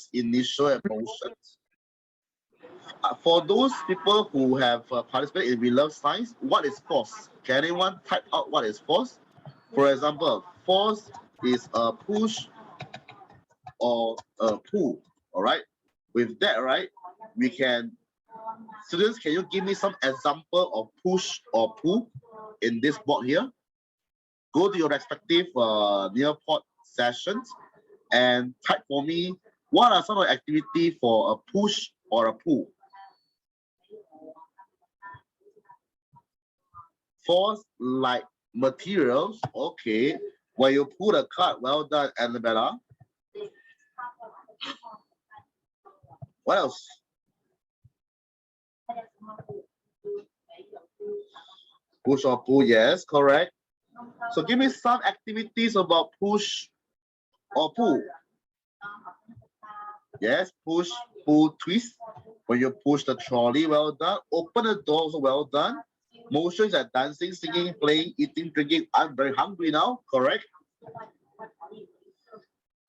forces, inertia, and motion. For those people who have participated in We Love Science, what is force? Can anyone type out what is force? For example, force is a push or a pull. All right. With that, right, we can. Students, can you give me some example of push or pull in this board here? Go to your respective Nearpod sessions and type for me what are some of the activity for a push or a pull. Force like materials, okay. When you pull the card, well done, Annabella. What else? Push or pull, yes, correct. So give me some activities about push or pull. Yes, push, pull, twist. When you push the trolley, well done. Open the door, also well done. Motions like dancing, singing, playing, eating, drinking. I'm very hungry now, correct?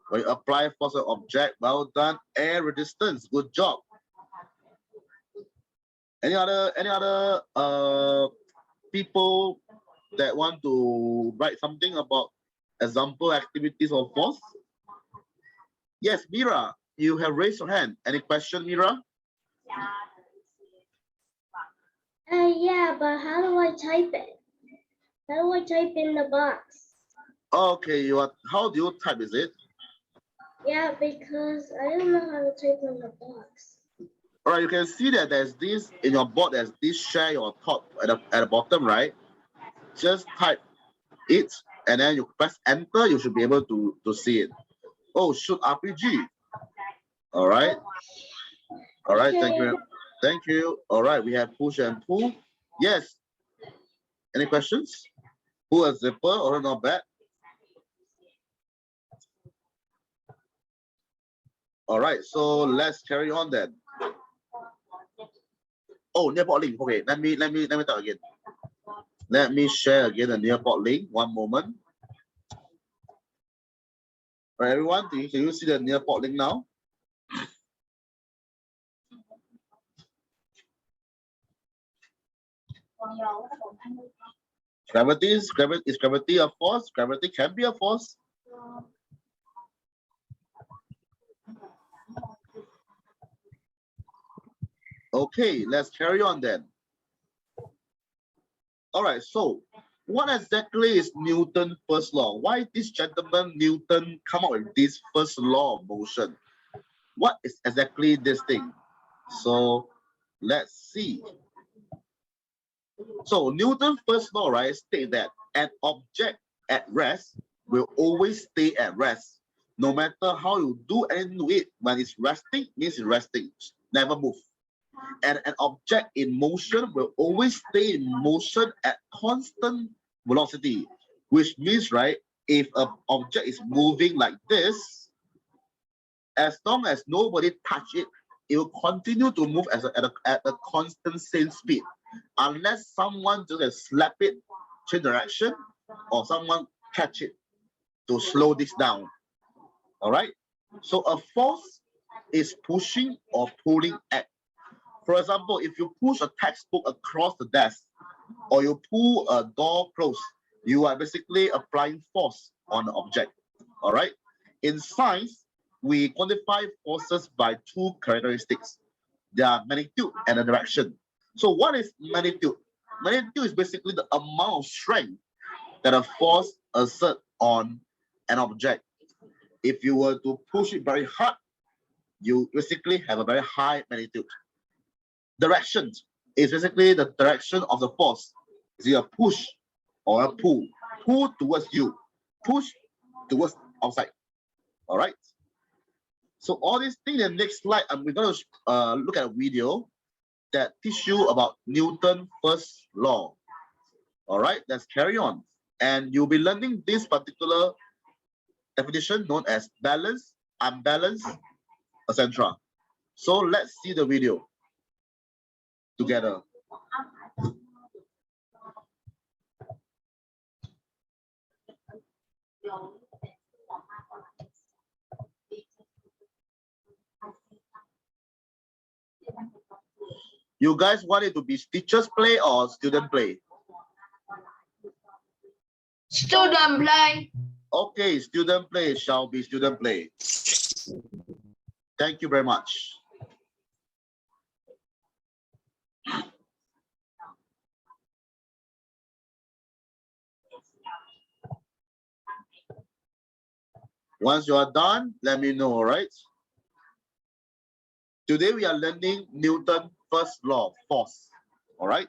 When you apply force on object, well done. Air resistance, good job. Any other people that want to write something about example activities of force? Yes, Mira, you have raised your hand. Any question, Mira? Yeah, but how do I type it? How do I type in the box? Okay, how do you type, is it? Yeah, because I don't know how to type in the box. All right, you can see that there's this in your board, there's this share your thought at the bottom, right? Just type it and then you press enter, you should be able to see it. Oh, shoot, RPG. All right. All right, thank you. Thank you. All right, we have push and pull. Yes. Any questions? Pull a zipper or not bad? All right, so let's carry on then. Oh, nearport link. Okay, let me talk again. Let me share again the nearport link. One moment. All right, everyone, can you see the nearport link now? Is gravity a force? Gravity can be a force. Okay, let's carry on then. All right, so what exactly is Newton's first law? Why this gentleman Newton come up with this first law of motion? What is exactly this thing? So let's see. So Newton's first law, right, state that an object at rest will always stay at rest. No matter how you do anything to it, when it's resting, means it's resting, never move. And an object in motion will always stay in motion at constant velocity, which means, right, if an object is moving like this, as long as nobody touch it, it will continue to move at a constant same speed, unless someone just slap it, change direction, or someone catch it to slow this down. All right. So a force is pushing or pulling act. For example, if you push a textbook across the desk or you pull a door closed, you are basically applying force on the object. All right. In science, we quantify forces by two characteristics. Their magnitude and the direction. So what is magnitude? Magnitude is basically the amount of strength that a force exerts on an object. If you were to push it very hard, you basically have a very high magnitude. Direction is basically the direction of the force. Is it a push or a pull? Pull towards you, push towards outside. All right. So all these things in the next slide, we're going to look at a video that teach you about Newton's first law. All right, let's carry on. And you'll be learning this particular definition known as balance, unbalance, etc. So let's see the video together. You guys want it to be teachers play or student play? Student play. Okay, student play shall be student play. Thank you very much. Once you are done, let me know, all right? Today we are learning Newton's first law of force, all right?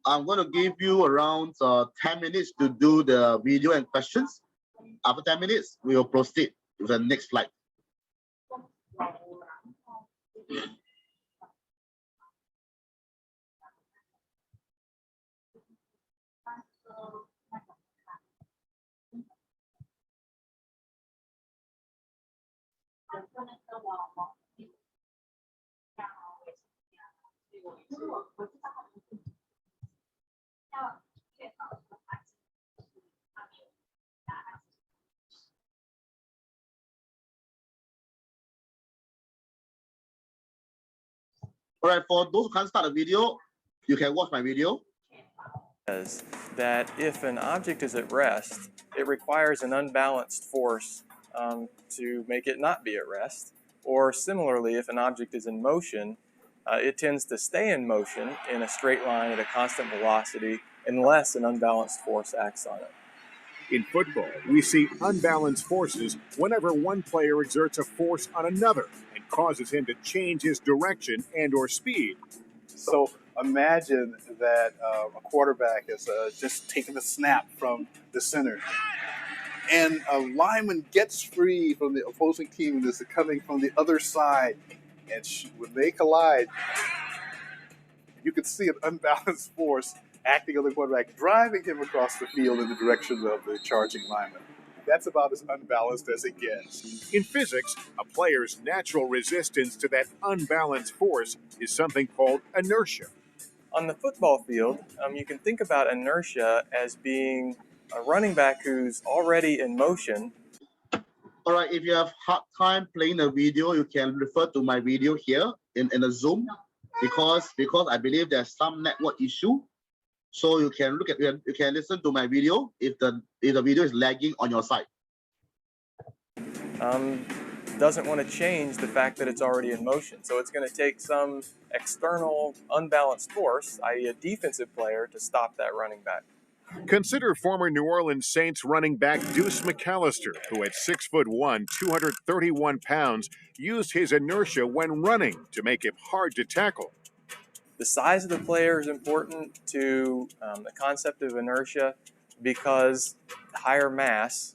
I'm going to give you around 10 minutes to do the video and questions. After 10 minutes, we will proceed to the next slide. All right, for those who can't start a video, you can watch my video. Says that if an object is at rest, it requires an unbalanced force to make it not be at rest. Or similarly, if an object is in motion, it tends to stay in motion in a straight line at a constant velocity unless an unbalanced force acts on it. In football, we see unbalanced forces whenever one player exerts a force on another and causes him to change his direction and or speed. So imagine that a quarterback is just taking a snap from the center, and a lineman gets free from the opposing team and is coming from the other side, and when they collide, you can see an unbalanced force acting on the quarterback, driving him across the field in the direction of the charging lineman. That's about as unbalanced as it gets. In physics, a player's natural resistance to that unbalanced force is something called inertia. On the football field, you can think about inertia as being a running back who's already in motion. All right, if you have hard time playing the video, you can refer to my video here in the Zoom because I believe there's some network issue. So you can you can listen to my video if the video is lagging on your side. Doesn't want to change the fact that it's already in motion. So it's going to take some external unbalanced force, i.e. a defensive player, to stop that running back. Consider former New Orleans Saints running back Deuce McAllister, who at 6'1", 231 pounds, used his inertia when running to make him hard to tackle. The size of the player is important to the concept of inertia because higher mass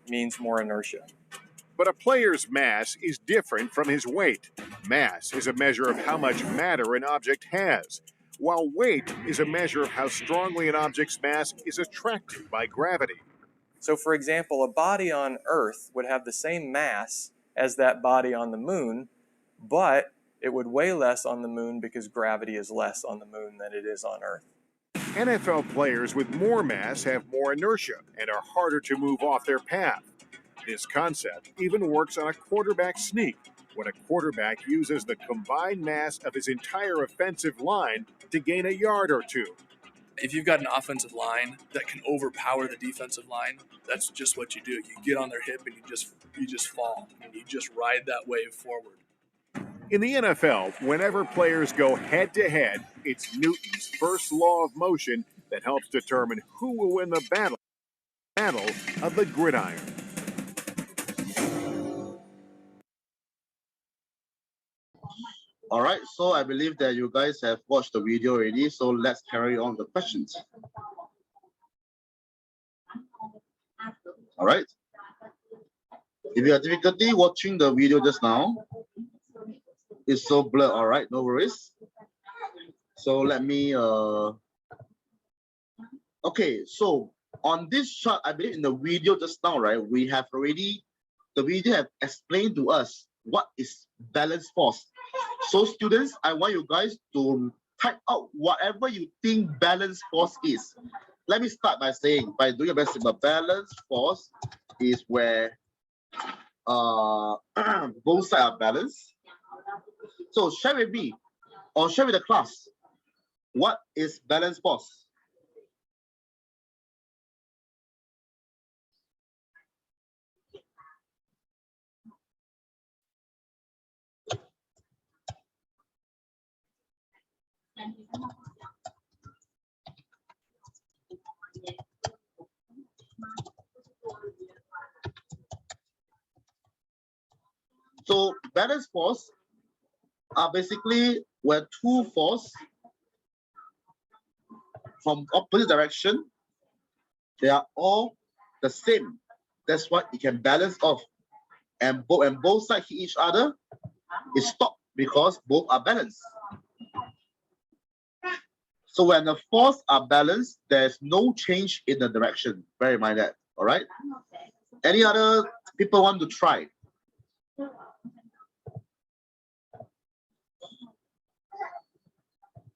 means more inertia. But a player's mass is different from his weight. Mass is a measure of how much matter an object has, while weight is a measure of how strongly an object's mass is attracted by gravity. So, for example, a body on Earth would have the same mass as that body on the moon, but it would weigh less on the moon because gravity is less on the moon than it is on Earth. NFL players with more mass have more inertia and are harder to move off their path. This concept even works on a quarterback sneak, when a quarterback uses the combined mass of his entire offensive line to gain a yard or two. If you've got an offensive line that can overpower the defensive line, that's just what you do. You get on their hip and you just fall, and you just ride that wave forward. In the NFL, whenever players go head-to-head, it's Newton's first law of motion that helps determine who will win the battle of the gridiron. All right, so I believe that you guys have watched the video already, so let's carry on the questions. All right, If you have difficulty watching the video just now, it's so blurred, all right, no worries. So let me, okay, so on this chart, I believe in the video just now, right, we have already, the video have explained to us what is balance force. So students, I want you guys to type out whatever you think balance force is. Let me start by saying, by doing a very simple, balance force is where both sides are balanced. So share with me or share with the class, what is balance force? So balance force are basically where two forces from opposite direction, they are all the same. That's why it can balance off. And both sides hit each other, it stops because both are balanced. So when the forces are balanced, there's no change in the direction. Bear in mind that, all right? Any other people want to try?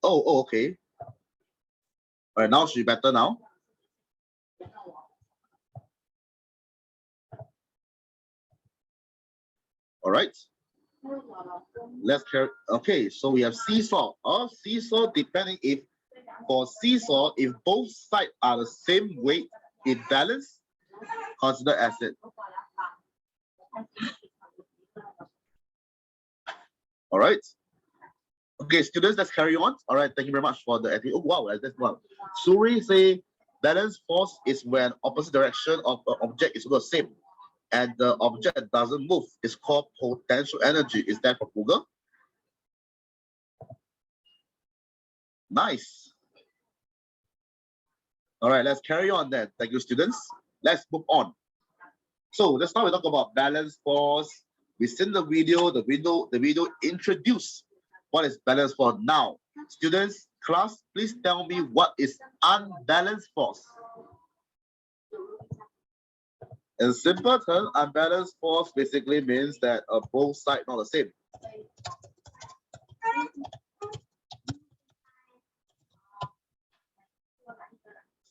Oh, okay. All right, now should be better now. All right. Let's carry. Okay, so we have seesaw. Or seesaw, depending if for seesaw, if both sides are the same weight, it balance, consider as it. All right. Okay, students, let's carry on. All right, thank you very much for the activity. Oh, wow, that's one. Suri say balance force is when opposite direction of an object is the same and the object doesn't move. It's called potential energy. Is that for Google? Nice. All right, let's carry on then. Thank you, students. Let's move on. So let's now we talk about balance force. We've seen the video introduce what is balance force. Now, students, class, please tell me what is unbalanced force. In simple terms, unbalanced force basically means that both sides not the same.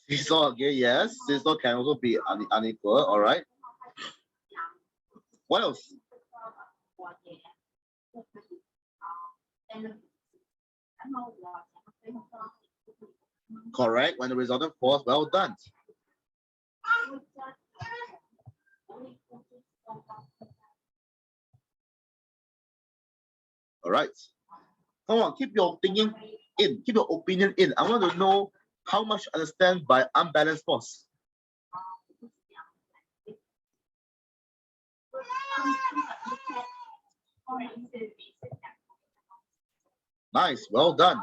Seesaw again, yes. Seesaw can also be unequal, all right. What else? Correct, when the resultant force, well done. All right. Come on, keep your thinking in, keep your opinion in. I want to know how much you understand by unbalanced force. Nice, well done.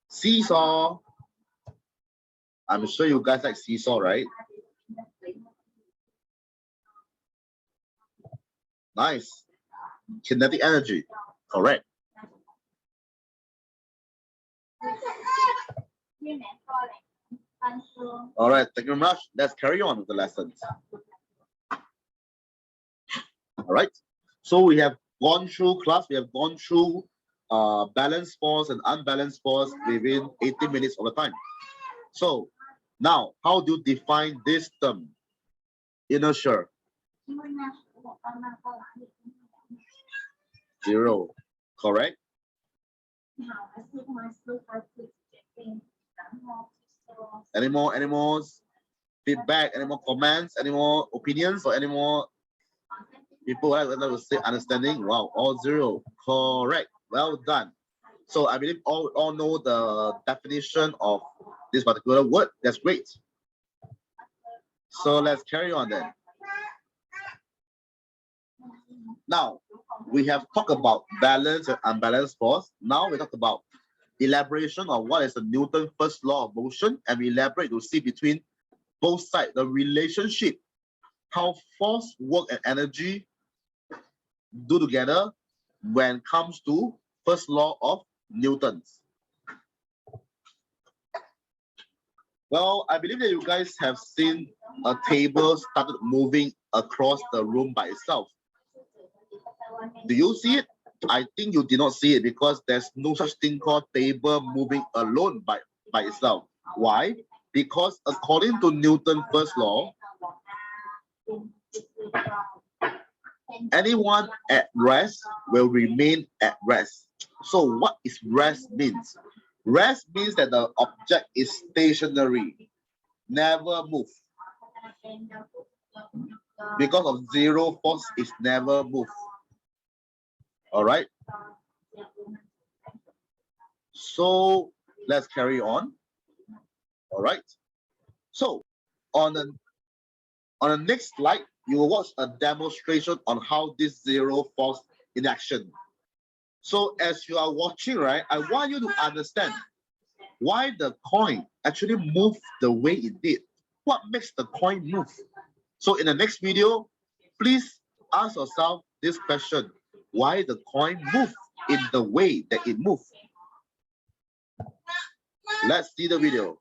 Seesaw. I'm sure you guys like seesaw, right? Nice. Kinetic energy. Correct. All right, thank you very much. Let's carry on with the lessons. All right. So we have gone through class, we have gone through balanced force and unbalanced force within 80 minutes of the time. So now, how do you define this term? Inertia. Zero. Correct? Any more feedback, any more comments, any more opinions, or any more people that will say understanding? Wow, all zero. Correct. Well done. So I believe all know the definition of this particular word. That's great. So let's carry on then. Now, we have talked about balanced and unbalanced force. Now we talk about elaboration of what is the Newton's first law of motion, and we elaborate to see between both sides the relationship, how force, work, and energy do together when it comes to first law of Newton's. Well, I believe that you guys have seen a table started moving across the room by itself. Do you see it? I think you did not see it because there's no such thing called table moving alone by itself. Why? Because according to Newton's first law, anyone at rest will remain at rest. So what is rest means? Rest means that the object is stationary, never move. Because of zero force, it's never move. All right. So let's carry on. All right. So on the next slide, you will watch a demonstration on how this zero force in action. So as you are watching, right, I want you to understand why the coin actually moved the way it did. What makes the coin move? So in the next video, please ask yourself this question: why the coin moved in the way that it moved? Let's see the video.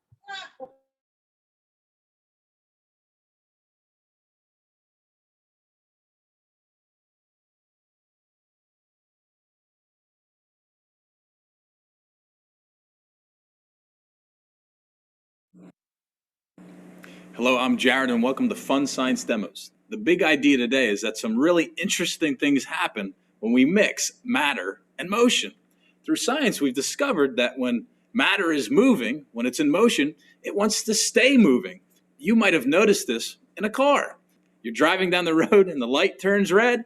Hello, I'm Jared and welcome to Fun Science Demos. The big idea today is that some really interesting things happen when we mix matter and motion. Through science, we've discovered that when matter is moving, when it's in motion, it wants to stay moving. You might have noticed this in a car. You're driving down the road and the light turns red.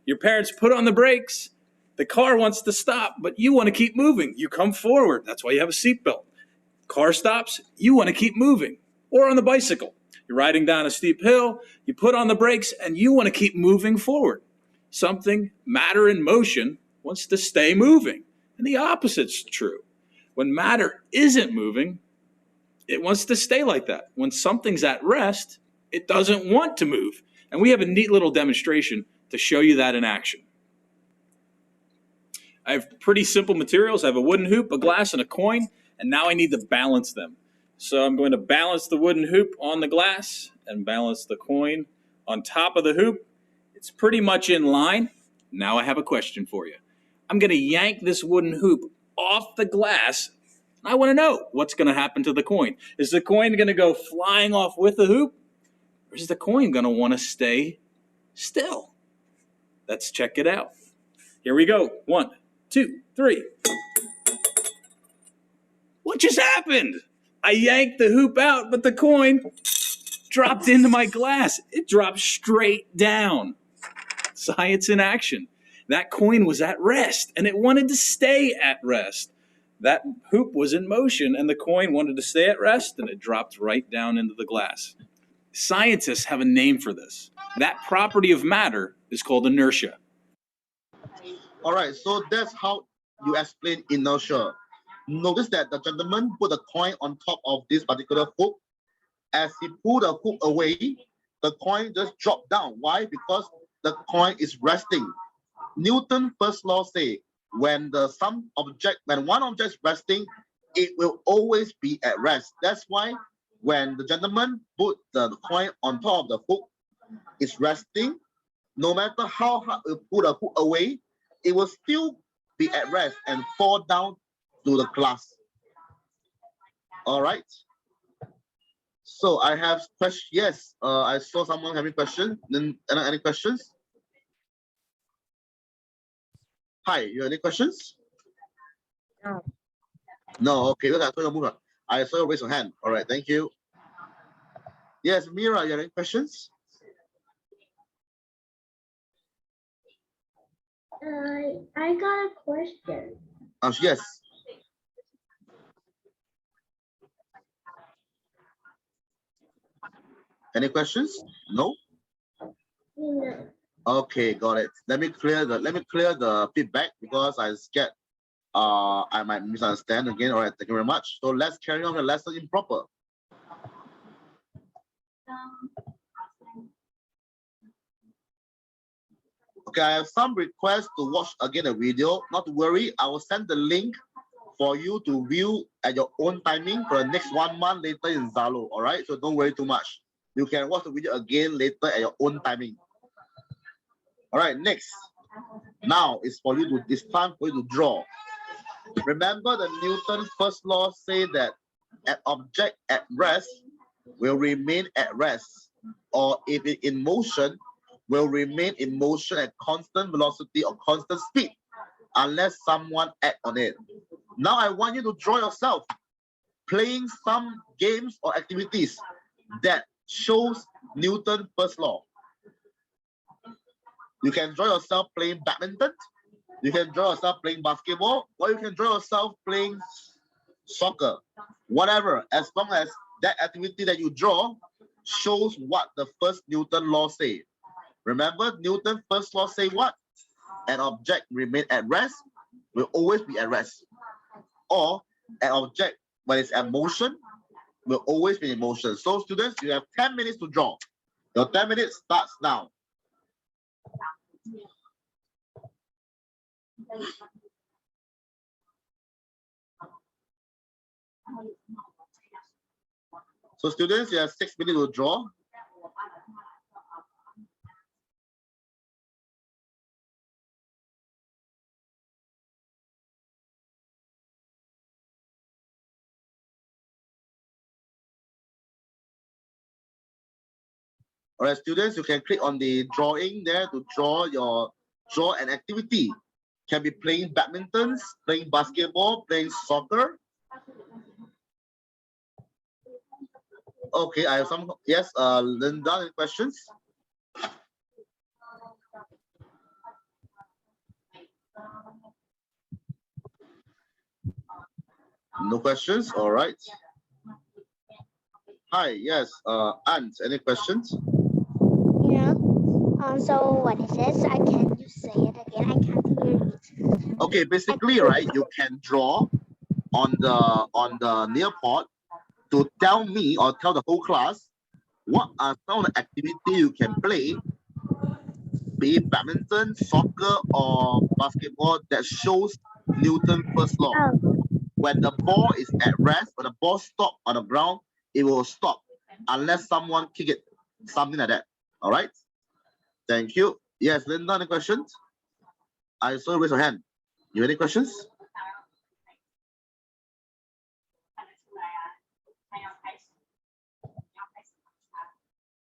Your parents put on the brakes. The car wants to stop, but you want to keep moving. You come forward. That's why you have a seatbelt. Car stops. You want to keep moving. Or on the bicycle. You're riding down a steep hill, you put on the brakes, and you want to keep moving forward. Something, matter in motion, wants to stay moving. And the opposite's true. When matter isn't moving, it wants to stay like that. When something's at rest, it doesn't want to move. And we have a neat little demonstration to show you that in action. I have pretty simple materials. I have a wooden hoop, a glass, and a coin, and now I need to balance them. So I'm going to balance the wooden hoop on the glass and balance the coin on top of the hoop. It's pretty much in line. Now I have a question for you. I'm going to yank this wooden hoop off the glass. I want to know what's going to happen to the coin. Is the coin going to go flying off with the hoop? Or is the coin going to want to stay still? Let's check it out. Here we go. 1, 2, 3. What just happened? I yanked the hoop out, but the coin dropped into my glass. It dropped straight down. Science in action. That coin was at rest, and it wanted to stay at rest. That hoop was in motion, and the coin wanted to stay at rest, and it dropped right down into the glass. Scientists have a name for this. That property of matter is called inertia. All right, so that's how you explain inertia. Notice that the gentleman put the coin on top of this particular hook. As he pulled the hook away, the coin just dropped down. Why? Because the coin is resting. Newton's first law say when one object is resting, it will always be at rest. That's why when the gentleman put the coin on top of the hook, it's resting. No matter how hard you pull the hook away, it will still be at rest and fall down to the glass. All right. So I have questions. Yes, I saw someone having questions. Then any questions? Hi, you have any questions? No. No. Okay. Look, I saw you raise your hand. All right. Thank you. Yes, Mira, you have any questions? I got a question. Yes. Any questions? No? No. Okay, got it. Let me clear the feedback because I scared I might misunderstand again. All right, thank you very much. So let's carry on the lesson in proper. Okay, I have some requests to watch again the video. Not to worry, I will send the link for you to view at your own timing for the next 1 month later in Zalo. All right, so don't worry too much. You can watch the video again later at your own timing. All right, next. Now it's time for you to draw. Remember the Newton's first law say that an object at rest will remain at rest, or if it in motion, will remain in motion at constant velocity or constant speed, unless someone act on it. Now I want you to draw yourself playing some games or activities that shows Newton's first law. You can draw yourself playing badminton, you can draw yourself playing basketball, or you can draw yourself playing soccer, whatever, as long as that activity that you draw shows what the first Newton law say. Remember, Newton's first law say what? An object remain at rest will always be at rest. Or an object when it's at motion will always be in motion. So students, you have 10 minutes to draw. Your 10 minutes starts now. So students, you have 6 minutes to draw. All right, students, you can click on the drawing there to draw an activity. Can be playing badminton, playing basketball, playing soccer. Okay, I have some. Yes, Linda, any questions? No questions. All right. Hi. Yes. Ant, any questions? Yeah. So what it says, can you say it again? I can't hear it. Okay. Basically, right, you can draw on the near port to tell me or tell the whole class what are some of the activities you can play, be it badminton, soccer, or basketball that shows Newton's first law. When the ball is at rest, when the ball stops on the ground, it will stop unless someone kick it, something like that. All right. Thank you. Yes, Linda, any questions? I saw you raise your hand. You have any questions?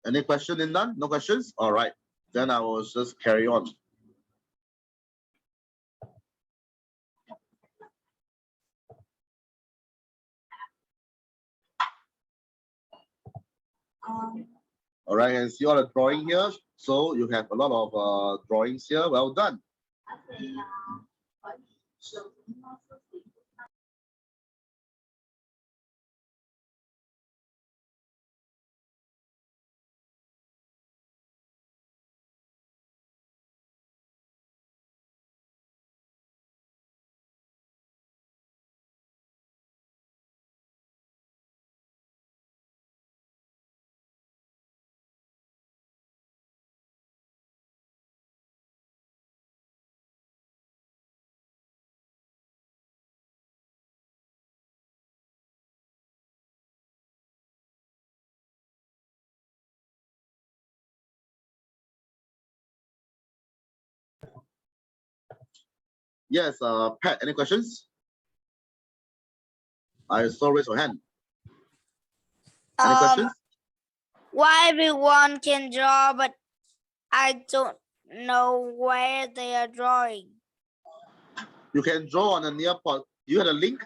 Any question, Linda? No questions? All right. Then I will just carry on. All right, and see all the drawing here. So you have a lot of drawings here. Well done. Yes, Pat, any questions? I saw raise your hand. Any questions? Why everyone can draw, but I don't know where they are drawing. You can draw on a near port. You had a link?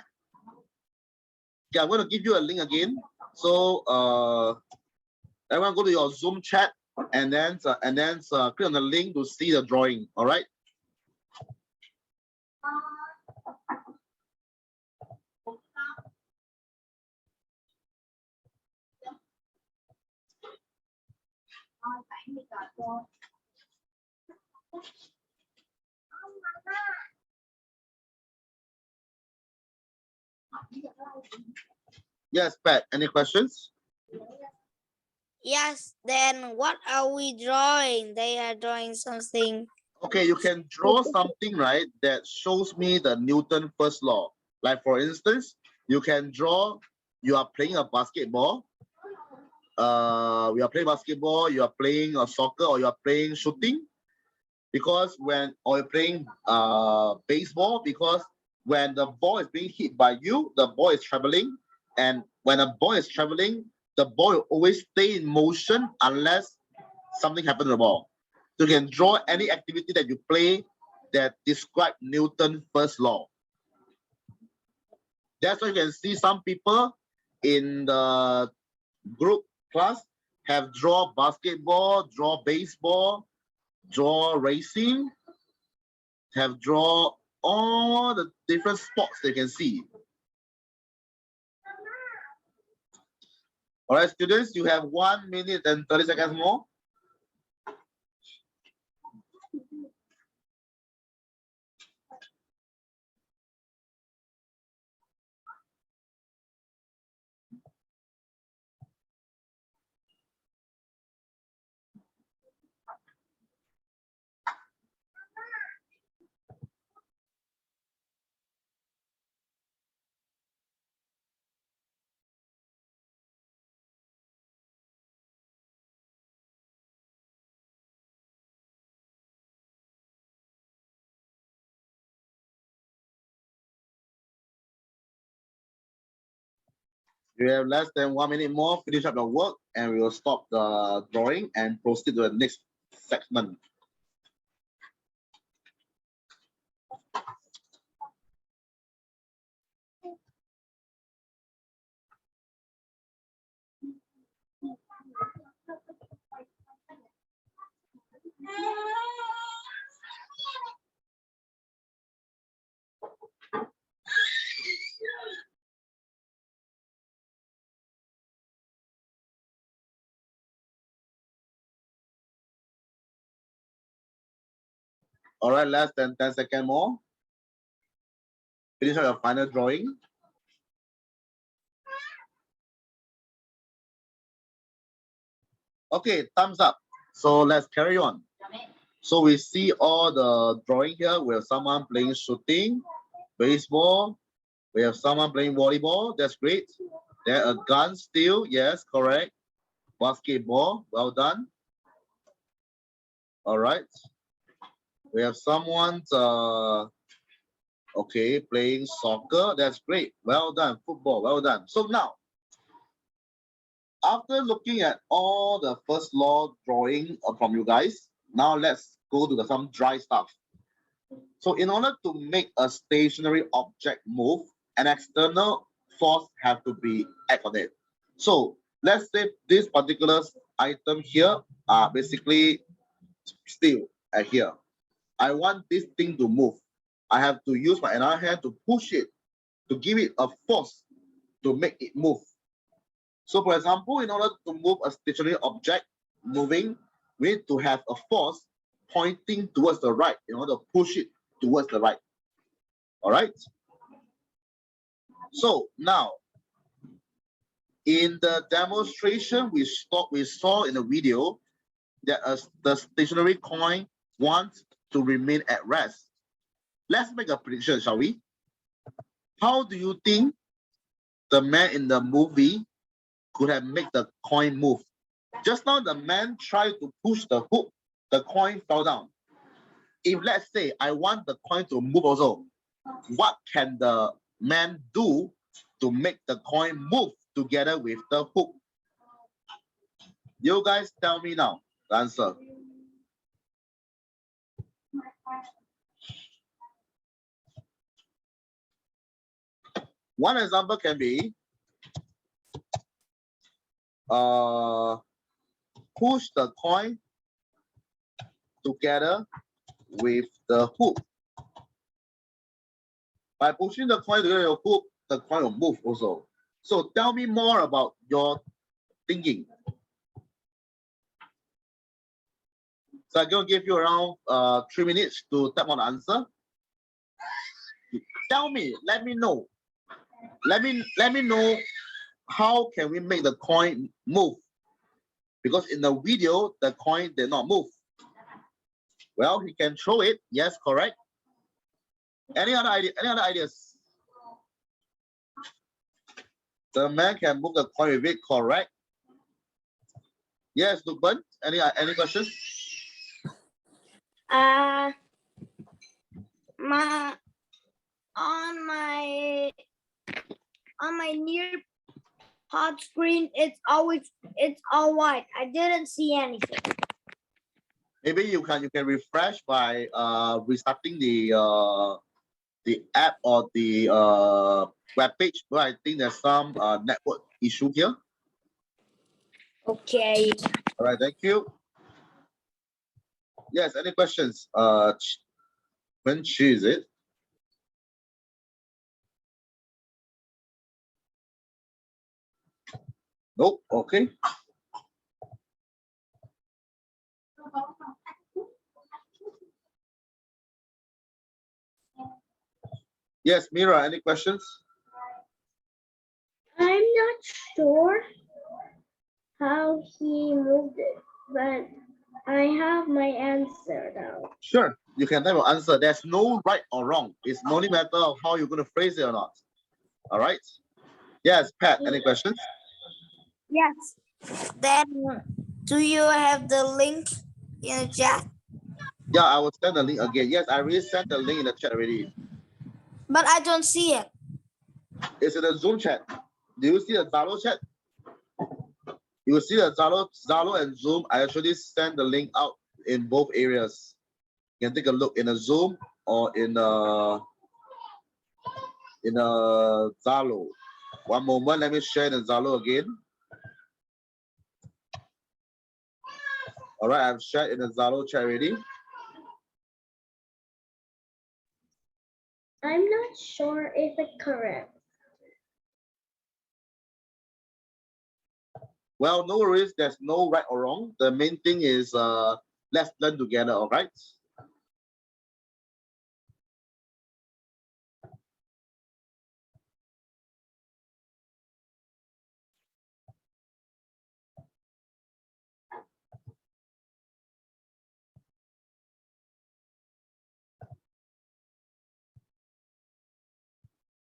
Okay, I'm going to give you a link again. So everyone go to your Zoom chat and then click on the link to see the drawing. All right. Yes, Pat, any questions? Yes, then what are we drawing? They are drawing something. Okay, you can draw something, right, that shows me the Newton first law. Like for instance, you can draw, you are playing a basketball. We are playing basketball, you are playing a soccer, or you are playing shooting. Because or you're playing baseball, because when the ball is being hit by you, the ball is traveling. And when a ball is traveling, the ball will always stay in motion unless something happens to the ball. So you can draw any activity that you play that describe Newton's first law. That's why you can see some people in the group class have draw basketball, draw baseball, draw racing, have draw all the different sports they can see. All right, students, you have 1 minute and 30 seconds more. You have less than 1 minute more, finish up your work, and we will stop the drawing and proceed to the next segment. All right, less than 10 seconds more. Finish up your final drawing. Okay, thumbs up. So let's carry on. So we see all the drawing here. We have someone playing shooting, baseball. We have someone playing volleyball. That's great. There a gun still. Yes, correct. Basketball. Well done. All right. We have someone okay, playing soccer. That's great. Well done. Football. Well done. So now, after looking at all the first law drawing from you guys, now let's go to some dry stuff. So in order to make a stationary object move, an external force have to be act on it. So let's say this particular item here are basically still here. I want this thing to move. I have to use my another hand to push it, to give it a force to make it move. So for example, in order to move a stationary object moving, we need to have a force pointing towards the right in order to push it towards the right. All right. So now, in the demonstration we saw in the video that the stationary coin wants to remain at rest. Let's make a prediction, shall we? How do you think the man in the movie could have made the coin move? Just now, the man tried to push the hook, the coin fell down. If let's say I want the coin to move also, what can the man do to make the coin move together with the hook? You guys tell me now the answer. One example can be push the coin together with the hook. By pushing the coin together with the hook, the coin will move also. So tell me more about your thinking. So I'm going to give you around 3 minutes to type on the answer. Tell me, let me know. Let me know how can we make the coin move? Because in the video, the coin did not move. Well, he can throw it. Yes, correct. Any other idea? Any other ideas? The man can move the coin with it. Correct. Yes, Lukman. Any questions? My on my near pod screen, it's all white. I didn't see anything. Maybe you can refresh by restarting the app or the web page. But I think there's some network issue here. Okay. All right, thank you. Yes, any questions? When is it? Nope. Okay. Yes, Mira, any questions? I'm not sure how he moved it, but I have my answer now. Sure, you can type your answer. There's no right or wrong. It's only matter of how you're going to phrase it or not. All right. Yes, Pat, any questions? Yes. Then, do you have the link in the chat? Yeah, I will send the link again. Yes, I already sent the link in the chat already. But I don't see it. It's in the Zoom chat. Do you see the Zalo chat? You will see the Zalo and Zoom. I actually send the link out in both areas. You can take a look in a Zoom or in a Zalo. One moment, let me share the Zalo again. All right, I've shared in the Zalo chat already. I'm not sure if it's correct. Well, no worries. There's no right or wrong. The main thing is let's learn together. All right.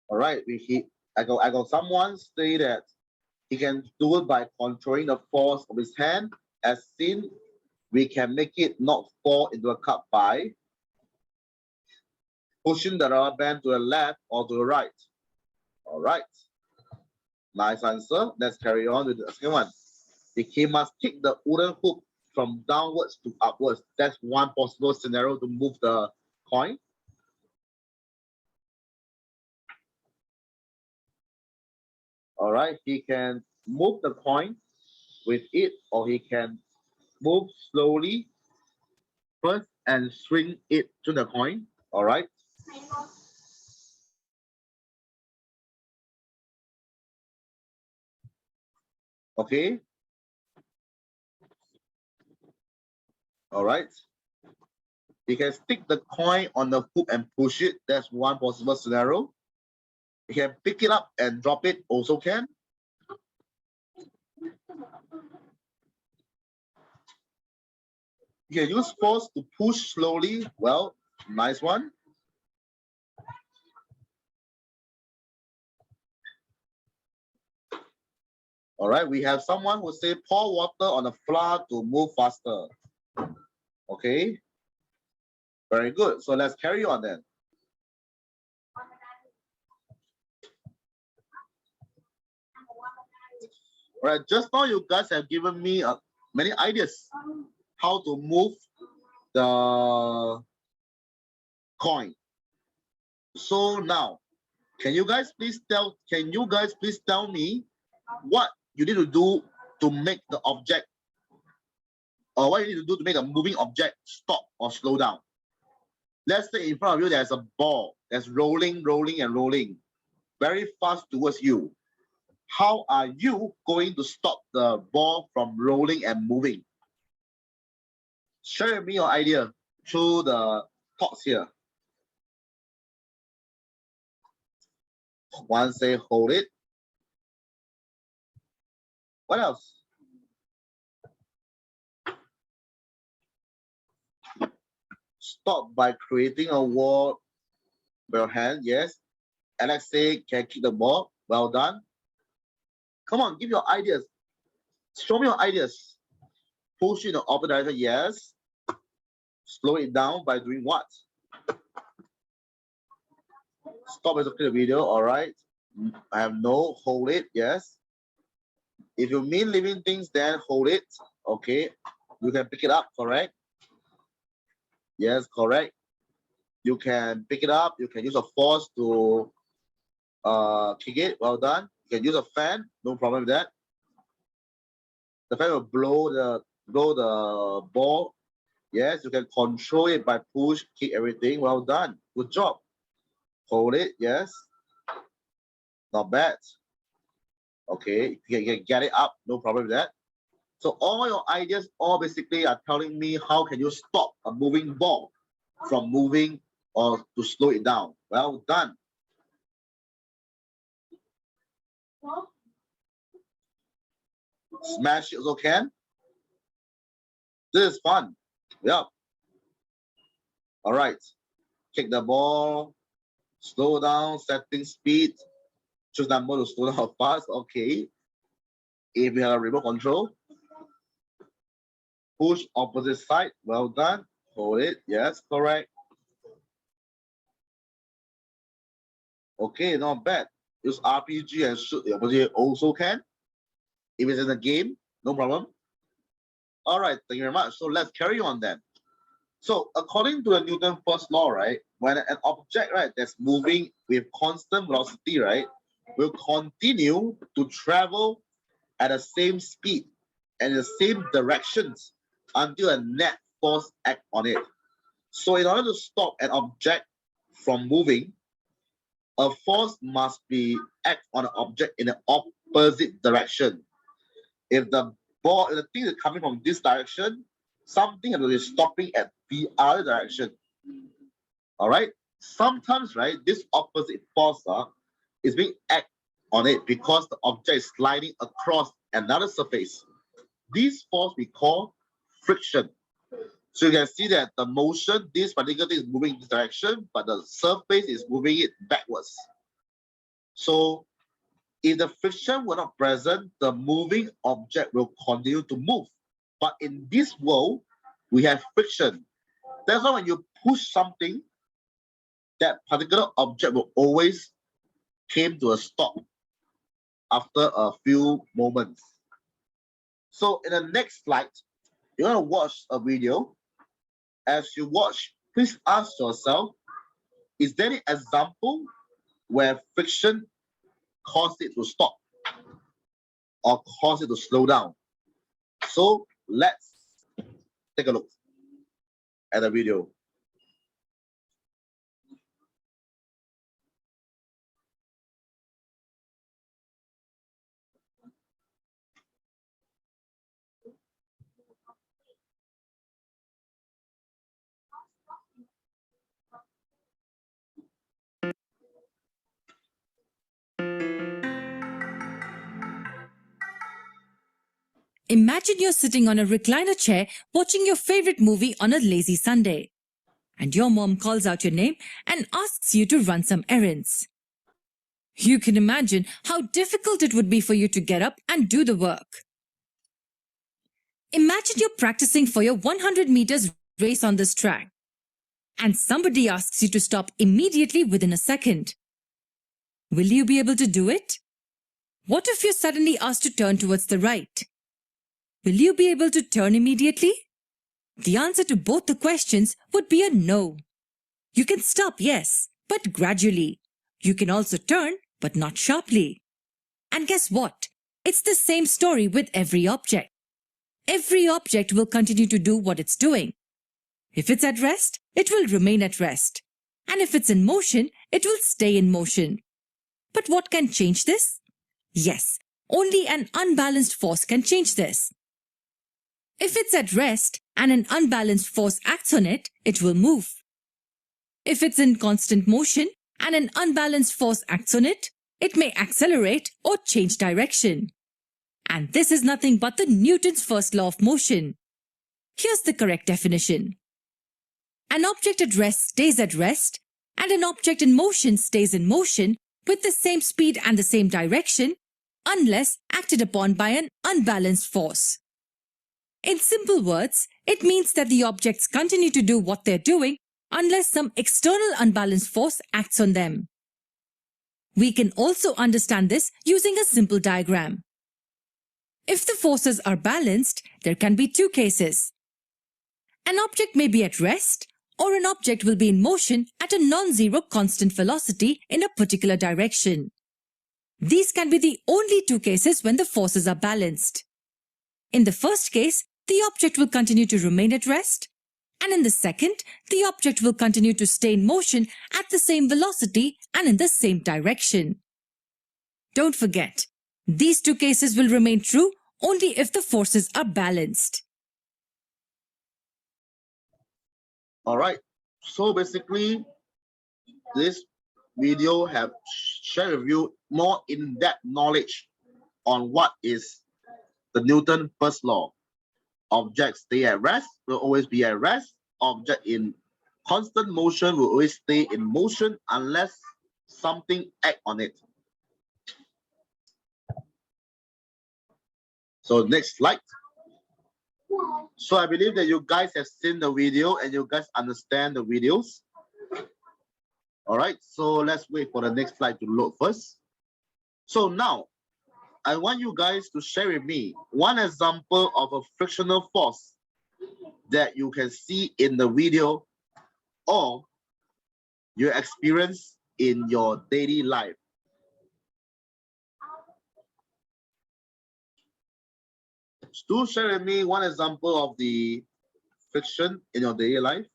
All right. I got someone say that he can do it by controlling the force of his hand. As seen, we can make it not fall into a cup by pushing the rubber band to the left or to the right. All right. Nice answer. Let's carry on with the second one. He must kick the wooden hoop from downwards to upwards. That's one possible scenario to move the coin. All right. He can move the coin with it, or he can move slowly first and swing it to the coin. All right. Okay. All right. You can stick the coin on the hoop and push it. That's one possible scenario. You can pick it up and drop it, also can. You can use force to push slowly. Well, nice one. All right, we have someone who say pour water on the flour to move faster. Okay, very good. So let's carry on then. All right, just now you guys have given me many ideas how to move the coin. So now, can you guys please tell me what you need to do to make the object, or what you need to do to make a moving object stop or slow down? Let's say in front of you there's a ball that's rolling, rolling, and rolling very fast towards you. How are you going to stop the ball from rolling and moving? Share with me your idea through the thoughts here. One say hold it. What else? Stop by creating a wall with your hand. Yes. Alex say can kick the ball. Well done. Come on, give your ideas. Show me your ideas. Push in the opposite direction. Yes. Slow it down by doing what? Stop and look at the video. All right. I have no. Hold it. Yes. If you mean living things, then hold it. Okay. You can pick it up. Correct. Yes. Correct. You can pick it up. You can use a force to kick it. Well done. You can use a fan. No problem with that. The fan will blow the ball. Yes, you can control it by push, kick, everything. Well done. Good job. Hold it. Yes. Not bad. Okay, you can get it up. No problem with that. So all your ideas all basically are telling me how can you stop a moving ball from moving or to slow it down. Well done. Smash it also can. This is fun. Yep. All right. Kick the ball. Slow down. Setting speed. Choose number to slow down fast. Okay. If you have a remote control. Push opposite side. Well done. Hold it. Yes, correct. Okay, not bad. Use RPG and shoot the opposite also can. If it's in a game, no problem. All right, thank you very much. So let's carry on then. So according to the Newton's first law, right, when an object, right, that's moving with constant velocity, right, will continue to travel at the same speed and the same directions until a net force acts on it. So in order to stop an object from moving, a force must be act on an object in the opposite direction. If the thing is coming from this direction, something has to be stopping at the other direction. All right. Sometimes, right, this opposite force is being act on it because the object is sliding across another surface. This force we call friction. So you can see that the motion, this particular thing is moving in this direction, but the surface is moving it backwards. So if the friction were not present, the moving object will continue to move. But in this world, we have friction. That's why when you push something, that particular object will always came to a stop after a few moments. So in the next slide, you're going to watch a video. As you watch, please ask yourself, is there an example where friction caused it to stop or caused it to slow down? So let's take a look at the video. Imagine you're sitting on a recliner chair watching your favorite movie on a lazy Sunday. And your mom calls out your name and asks you to run some errands. You can imagine how difficult it would be for you to get up and do the work. Imagine you're practicing for your 100 meters race on this track. And somebody asks you to stop immediately within a second. Will you be able to do it? What if you're suddenly asked to turn towards the right? Will you be able to turn immediately? The answer to both the questions would be a no. You can stop, yes, but gradually. You can also turn, but not sharply. And guess what? It's the same story with every object. Every object will continue to do what it's doing. If it's at rest, it will remain at rest. And if it's in motion, it will stay in motion. But what can change this? Yes, only an unbalanced force can change this. If it's at rest and an unbalanced force acts on it, it will move. If it's in constant motion and an unbalanced force acts on it, it may accelerate or change direction. And this is nothing but the Newton's first law of motion. Here's the correct definition. An object at rest stays at rest, and an object in motion stays in motion with the same speed and the same direction, unless acted upon by an unbalanced force. In simple words, it means that the objects continue to do what they're doing unless some external unbalanced force acts on them. We can also understand this using a simple diagram. If the forces are balanced, there can be two cases. An object may be at rest, or an object will be in motion at a non-zero constant velocity in a particular direction. These can be the only two cases when the forces are balanced. In the first case, the object will continue to remain at rest, and in the second, the object will continue to stay in motion at the same velocity and in the same direction. Don't forget, these two cases will remain true only if the forces are balanced. All right. So basically, this video have shared with you more in-depth knowledge on what is the Newton first law. Objects stay at rest will always be at rest. Object in constant motion will always stay in motion unless something act on it. So next slide. So I believe that you guys have seen the video and you guys understand the videos. All right, so let's wait for the next slide to load first. So now, I want you guys to share with me one example of a frictional force that you can see in the video or you experience in your daily life. Do share with me one example of the friction in your daily life.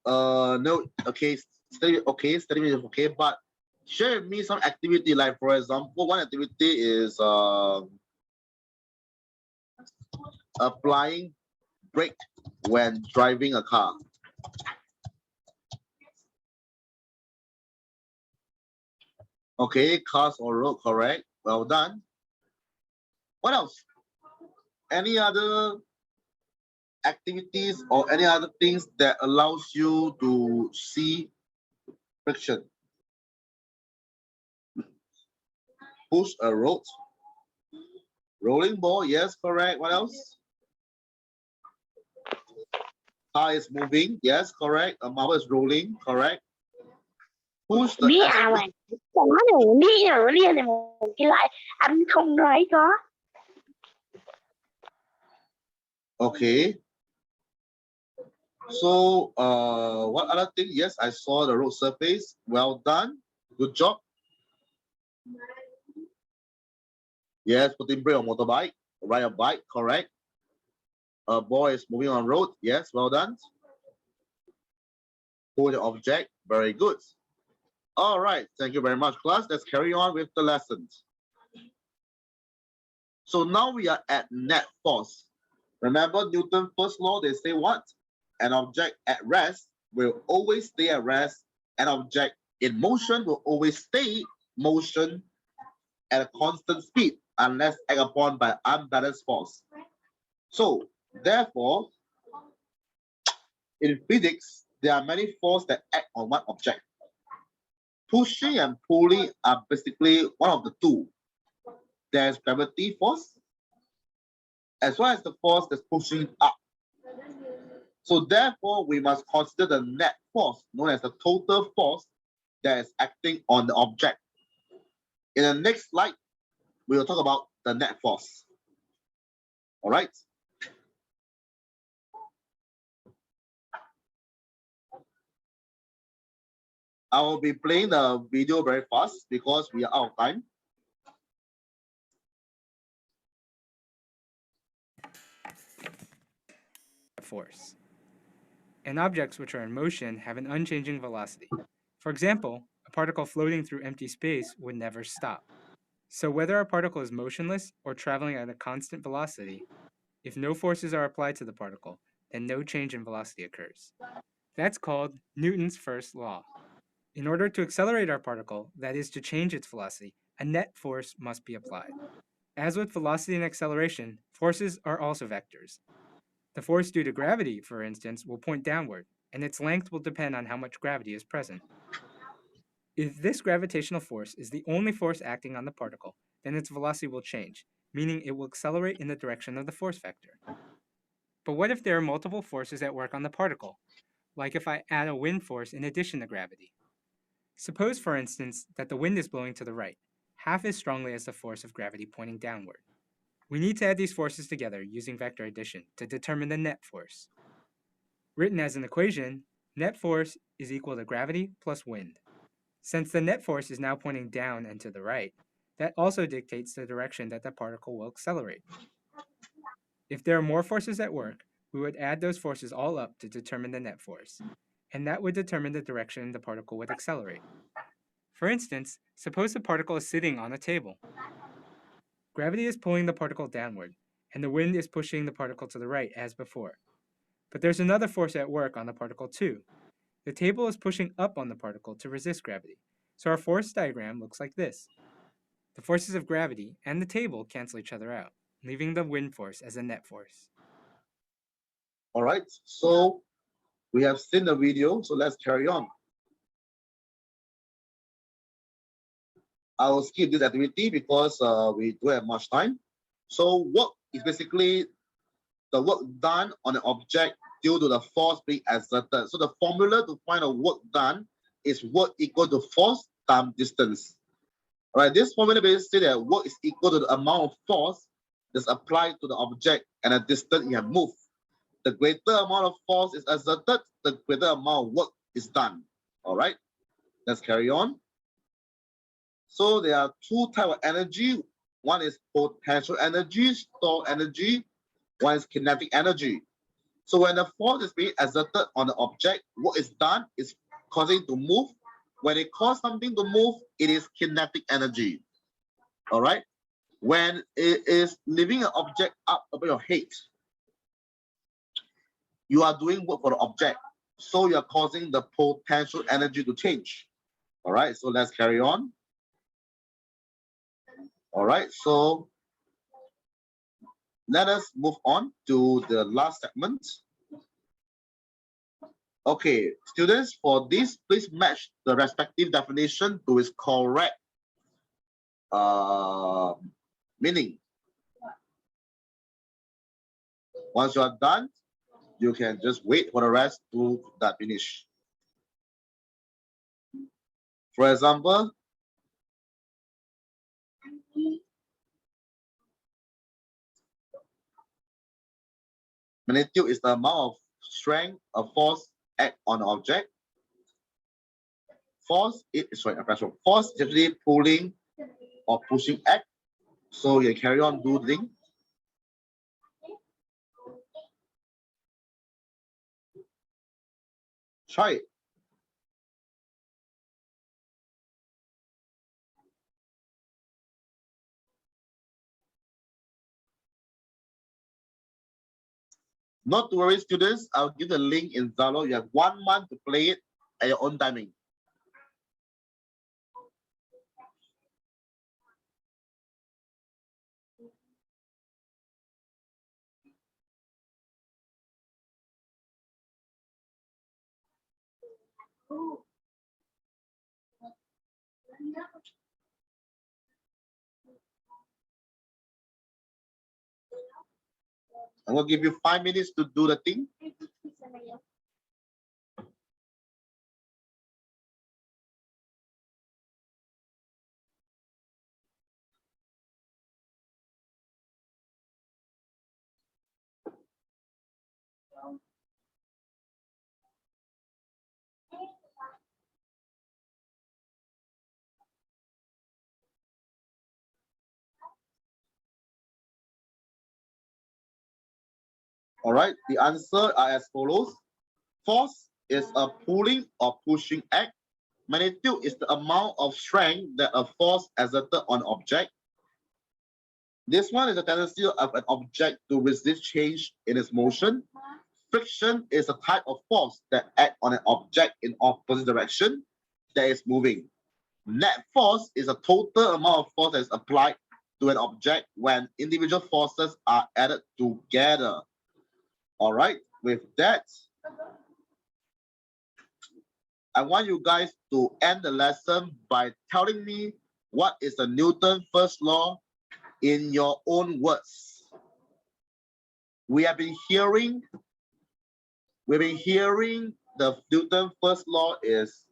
No, okay, study is okay, but share with me some activity, like for example, one activity is applying brake when driving a car. Okay, cars or road, correct. Well done. What else? Any other activities or any other things that allows you to see friction? Push a road. Rolling ball, yes, correct. What else? Car is moving, yes, correct. A marble is rolling, correct. Push the Biết à mày, có rồi biết rồi liền này một cái lại anh không nói có. Okay. So, what other thing? Yes, I saw the road surface. Well done. Good job. Yes, putting brake on motorbike, ride a bike, correct. A boy is moving on road. Yes, well done. Hold the object. Very good. All right. Thank you very much, class. Let's carry on with the lessons. So now we are at net force. Remember Newton's first law, they say what? An object at rest will always stay at rest. An object in motion will always stay motion at a constant speed unless acted upon by unbalanced force. So therefore, in physics, there are many forces that act on one object. Pushing and pulling are basically one of the two. There's gravity force, as well as the force that's pushing up. So therefore, we must consider the net force, known as the total force that is acting on the object. In the next slide, we will talk about the net force. All right. I will be playing the video very fast because we are out of time. Force. and objects which are in motion have an unchanging velocity. For example, a particle floating through empty space would never stop. So whether a particle is motionless or traveling at a constant velocity, if no forces are applied to the particle, then no change in velocity occurs. That's called Newton's first law. In order to accelerate our particle, that is to change its velocity, a net force must be applied. As with velocity and acceleration, forces are also vectors. The force due to gravity, for instance, will point downward, and its length will depend on how much gravity is present. If this gravitational force is the only force acting on the particle, then its velocity will change, meaning it will accelerate in the direction of the force vector. But what if there are multiple forces at work on the particle, like if I add a wind force in addition to gravity? Suppose, for instance, that the wind is blowing to the right, half as strongly as the force of gravity pointing downward. We need to add these forces together using vector addition to determine the net force. Written as an equation, net force is equal to gravity plus wind. Since the net force is now pointing down and to the right, that also dictates the direction that the particle will accelerate. If there are more forces at work, we would add those forces all up to determine the net force, and that would determine the direction the particle would accelerate. For instance, suppose the particle is sitting on a table. Gravity is pulling the particle downward, and the wind is pushing the particle to the right as before. But there's another force at work on the particle too. The table is pushing up on the particle to resist gravity, so our force diagram looks like this. The forces of gravity and the table cancel each other out, leaving the wind force as a net force. All right, so we have seen the video, so let's carry on. I will skip this activity because we don't have much time. So work is basically the work done on an object due to the force being exerted. So the formula to find a work done is work equal to force times distance. All right, this formula basically says that work is equal to the amount of force that's applied to the object and the distance you have moved. The greater amount of force is exerted, the greater amount of work is done. All right, let's carry on. So there are two types of energy. One is potential energy, stored energy. One is kinetic energy. So when the force is being exerted on the object, what is done is causing it to move. When it causes something to move, it is kinetic energy. All right. When it is lifting an object up above your head, you are doing work for the object. So you are causing the potential energy to change. All right. So let's carry on. All right. So let us move on to the last segment. Okay, students, for this, please match the respective definition to its correct meaning. Once you are done, you can just wait for the rest to that finish. For example, magnitude is the amount of strength of force act on an object. Force is actually pulling or pushing act. So you carry on doing. Try it. Not to worry, students. I'll give the link in Zalo. You have 1 month to play it at your own timing. I'm going to give you 5 minutes to do the thing. All right, the answer are as follows. Force is a pulling or pushing act. Magnitude is the amount of strength that a force exerted on an object. This one is a tendency of an object to resist change in its motion. Friction is a type of force that acts on an object in opposite direction that is moving. Net force is a total amount of force that is applied to an object when individual forces are added together. All right, with that, I want you guys to end the lesson by telling me what is the Newton's first law in your own words. We have been hearing, the Newton's first law is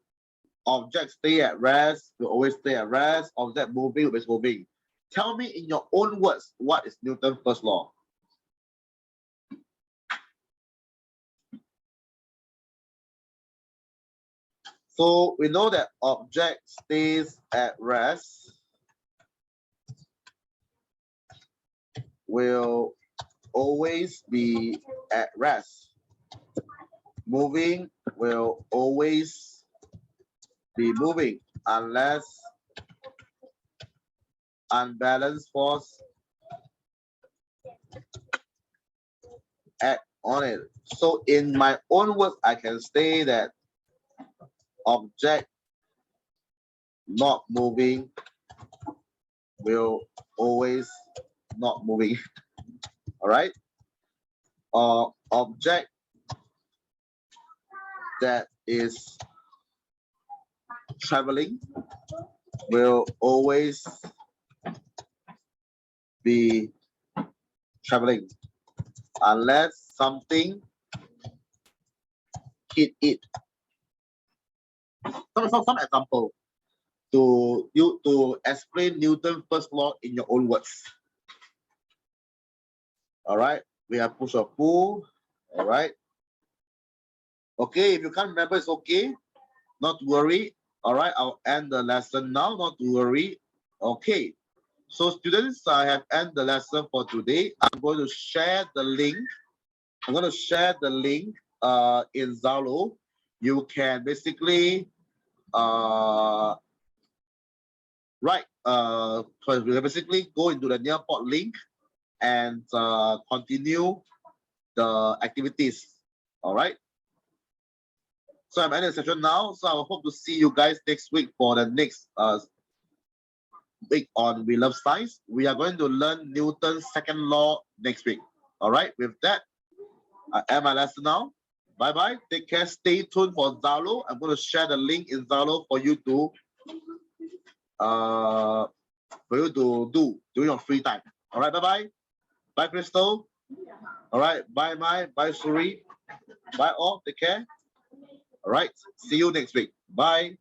object stay at rest, will always stay at rest, object moving, always moving. Tell me in your own words, what is Newton's first law? So we know that object stays at rest, will always be at rest. Moving will always be moving unless unbalanced force act on it. So in my own words, I can say that object not moving will always not moving. All right. Object that is traveling will always be traveling unless something hit it. Some example to explain Newton's first law in your own words. All right, we have push or pull. All right. Okay, if you can't remember, it's okay. Not to worry. All right, I'll end the lesson now. Not to worry. Okay. So students, I have ended the lesson for today. I'm going to share the link. I'm going to share the link in Zalo. You can basically basically go into the Nearport link and continue the activities. All right. So I'm ending the session now. So I hope to see you guys next week for the next week on We Love Science. We are going to learn Newton's second law next week. All right. With that, I end my lesson now. Bye-bye. Take care. Stay tuned for Zalo. I'm going to share the link in Zalo for you to do during your free time. All right. Bye-bye. Bye, Crystal. All right. Bye, Mai. Bye, Suri. Bye, all. Take care. All right. See you next week. Bye.